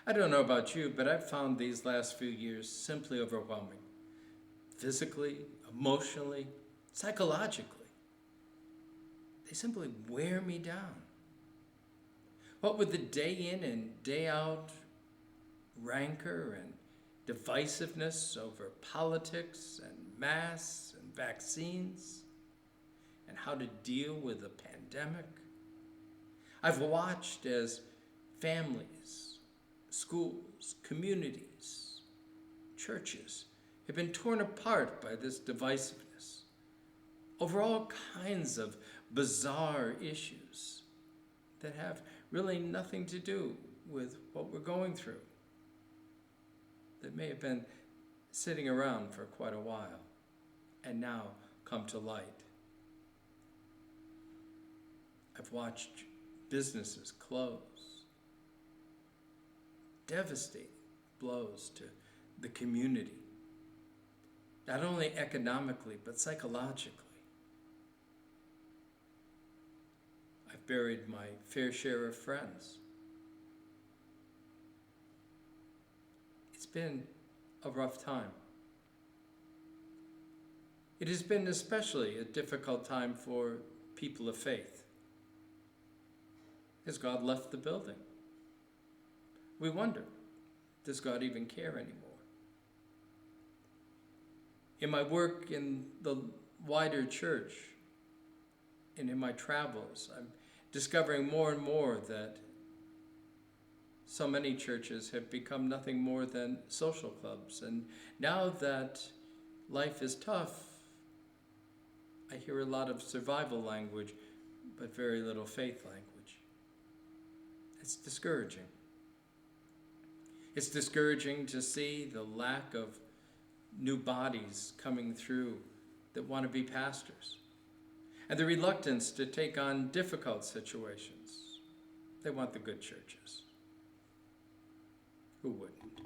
I don't know about you, but I've found these last few years simply overwhelming. Physically, emotionally, psychologically. They simply wear me down. What with the day in and day out rancor and divisiveness over politics and masks and vaccines and how to deal with a pandemic, I've watched as families, schools, communities, churches have been torn apart by this divisiveness over all kinds of bizarre issues that have really nothing to do with what we're going through, that may have been sitting around for quite a while and now come to light. I've watched businesses close, devastating blows to the community, not only economically, but psychologically. I've buried my fair share of friends. It's been a rough time. It has been especially a difficult time for people of faith. Has God left the building? We wonder, does God even care anymore? In my work in the wider church and in my travels, I'm discovering more and more that so many churches have become nothing more than social clubs. And now that life is tough, I hear a lot of survival language, but very little faith language. It's discouraging. It's discouraging to see the lack of new bodies coming through that want to be pastors, and the reluctance to take on difficult situations. They want the good churches. Who wouldn't?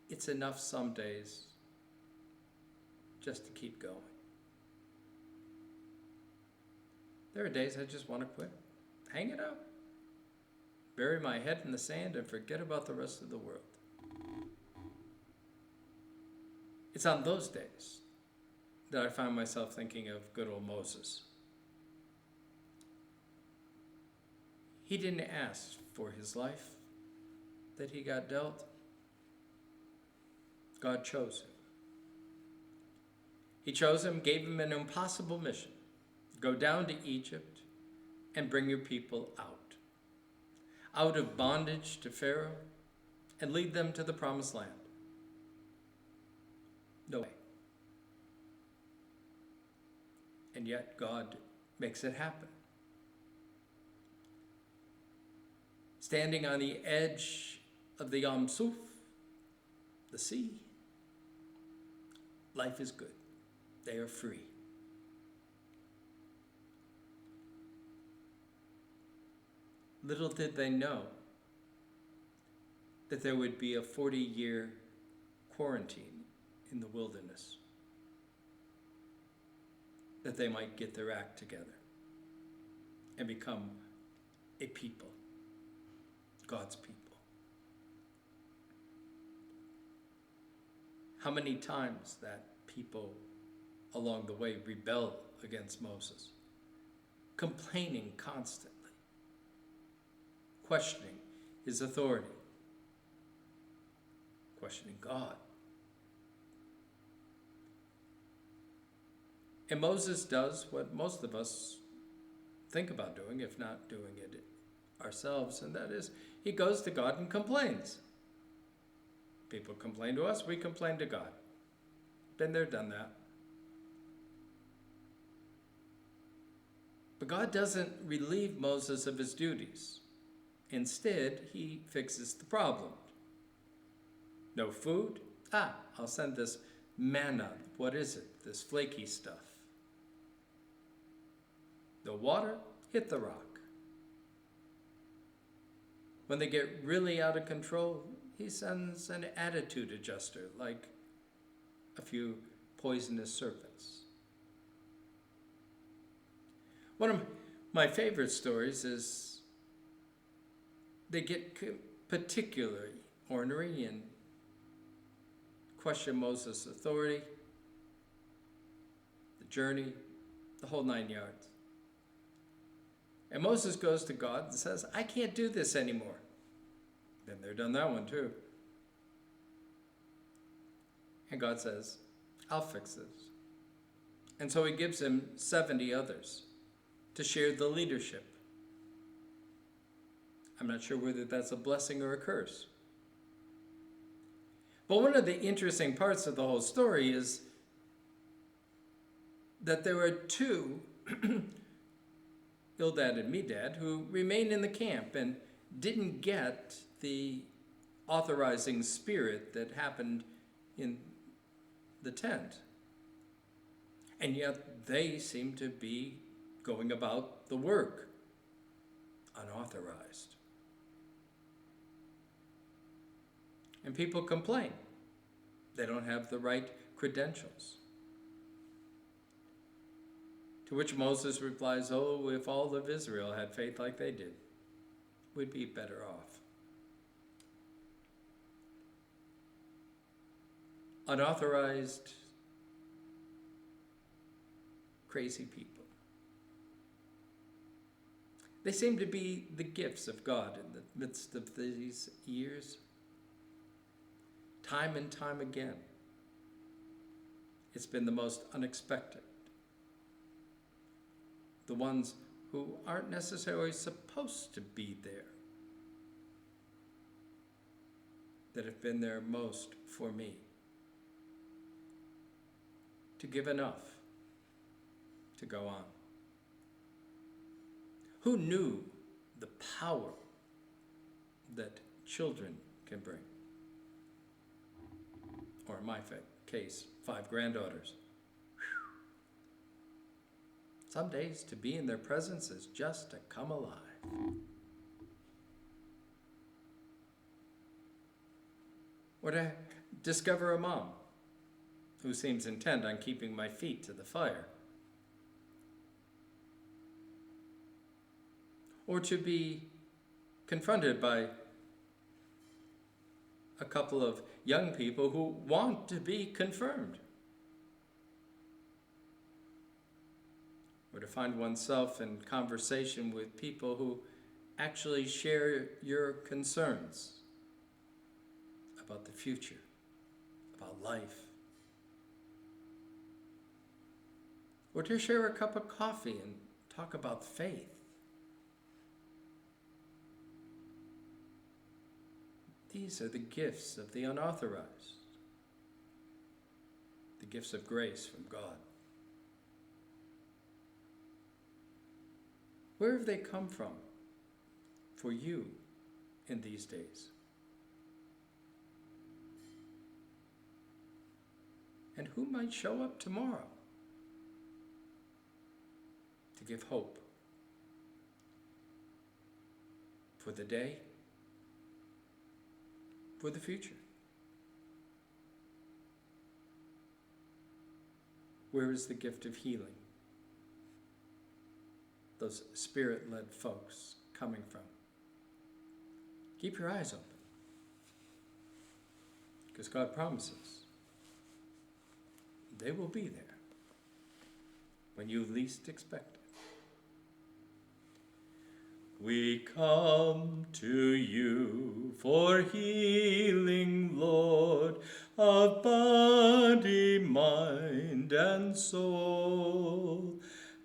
It's enough some days just to keep going. There are days I just want to quit. Hang it up. Bury my head in the sand and forget about the rest of the world. It's on those days that I find myself thinking of good old Moses. He didn't ask for his life that he got dealt. God chose him. He chose him, gave him an impossible mission. Go down to Egypt and bring your people out of bondage to Pharaoh, and lead them to the promised land. No way. And yet God makes it happen. Standing on the edge of the Yam Suf, the sea, life is good. They are free. Little did they know that there would be a 40-year quarantine in the wilderness, that they might get their act together and become a people, God's people. How many times that people along the way rebelled against Moses, complaining constantly, questioning his authority, questioning God. And Moses does what most of us think about doing, if not doing it ourselves, and that is he goes to God and complains. People complain to us, we complain to God. Been there, done that. But God doesn't relieve Moses of his duties. Instead, he fixes the problem. No food? I'll send this manna. What is it? This flaky stuff. No water? Hit the rock. When they get really out of control, he sends an attitude adjuster, like a few poisonous serpents. One of my favorite stories is they get particularly ornery and question Moses' authority, the journey, the whole 9 yards. And Moses goes to God and says, I can't do this anymore. Then they're done that one too. And God says, I'll fix this. And so he gives him 70 others to share the leadership. I'm not sure whether that's a blessing or a curse. But one of the interesting parts of the whole story is that there were two, Eldad and Medad, who remained in the camp and didn't get the authorizing spirit that happened in the tent. And yet they seem to be going about the work unauthorized. And people complain. They don't have the right credentials. To which Moses replies, oh, if all of Israel had faith like they did, we'd be better off. Unauthorized, crazy people. They seem to be the gifts of God in the midst of these years. Time and time again, it's been the most unexpected. The ones who aren't necessarily supposed to be there that have been there most for me. To give enough to go on. Who knew the power that children can bring? Or in my case, 5 granddaughters. Whew. Some days to be in their presence is just to come alive. Or to discover a mom who seems intent on keeping my feet to the fire. Or to be confronted by a couple of young people who want to be confirmed. Or to find oneself in conversation with people who actually share your concerns about the future, about life. Or to share a cup of coffee and talk about faith. These are the gifts of the unauthorized, the gifts of grace from God. Where have they come from for you in these days? And who might show up tomorrow to give hope for the day, for the future? Where is the gift of healing? Those spirit-led folks coming from? Keep your eyes open, because God promises they will be there when you least expect it. We come to you for healing, Lord, of body, mind, and soul,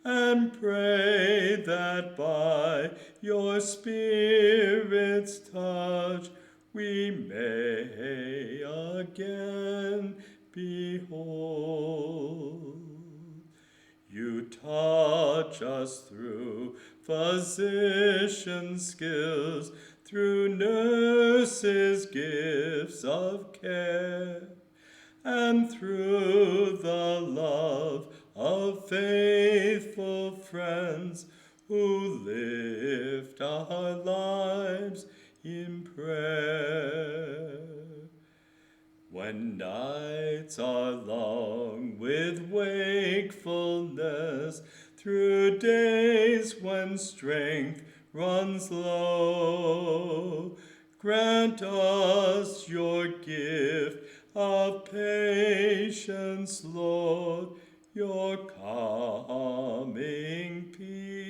and pray that by your Spirit's touch we may again be whole. You touch us through physician skills, through nurses' gifts of care, and through the love of faithful friends who lift our lives in prayer. When nights are long with wakefulness, through days when strength runs low. Grant us your gift of patience, Lord, your coming peace.